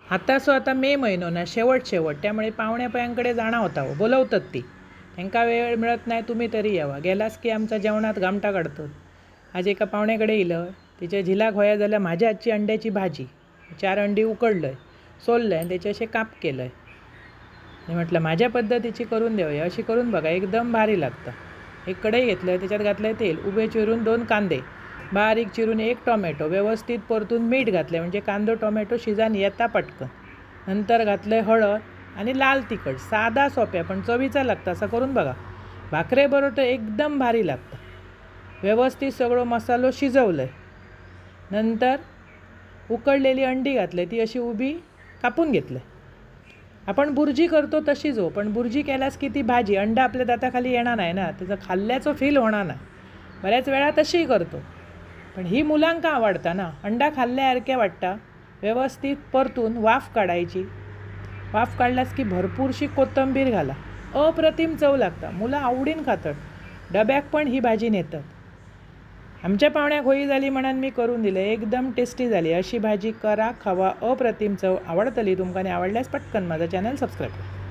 आता मे महिनो ना शेवट त्यामुळे पाहुण्या पयांकडे जाणं होता हो, बोलवतात ती. त्यांना वेळ मिळत नाही, तुम्ही तरी यावा. गेलास की आमच्या जेवणात गामटा काढतात. आज एका पाहुण्याकडे इलं, तिच्या झिलाक होया झाल्या माझ्या आजची अंड्याची भाजी. 4 अंडी उकडलं आहे, सोललं आहे आणि त्याचे असे काप केलं आहे. मी म्हटलं माझ्या पद्धतीची करून देऊया, अशी करून बघा, एकदम भारी लागतं. एक कढई घेतलं, त्याच्यात घातलं तेल, उभे चिरून 2 कांदे, बारीक चिरून 1 टोमॅटो, व्यवस्थित परतून मीठ घातलं म्हणजे कांदो टोमॅटो शिजान येता पटकन. नंतर घातलं हळद आणि लाल तिखट. साधा सोप्या पण चवीचा लागतं, असं करून बघा. भाकरेबरोबर तर एकदम भारी लागतं. व्यवस्थित सगळं मसालो शिजवलं आहे. नंतर उकडलेली अंडी घातली, ती अशी उभी कापून घेतलं. आपण बुर्जी करतो तशीच हो, पण बुर्जी केल्यास की ती भाजी अंडा आपल्या दाताखाली येणार नाही ना, त्याचं खाल्ल्याचं फील होणार नाही. बऱ्याच वेळा तशीही करतो, पण ही मुलांका आवडता ना, अंडा खाल्ल्यासारख्या वाटता. व्यवस्थित परतून वाफ काढायची. वाफ काढल्यास की भरपूरशी कोथिंबीर घाला, अप्रतिम चव लागता. मुलं आवडीन खातात, डब्याक पण ही भाजी नेतात. आमच्या पाहुण्याक होई झाली म्हणून मी करून दिलं, एकदम टेस्टी झाली. अशी भाजी करा, खावा, अप्रतिम चव. आवडतली तुमकाने आवडल्यास पटकन माझा चॅनल सबस्क्राईब करा.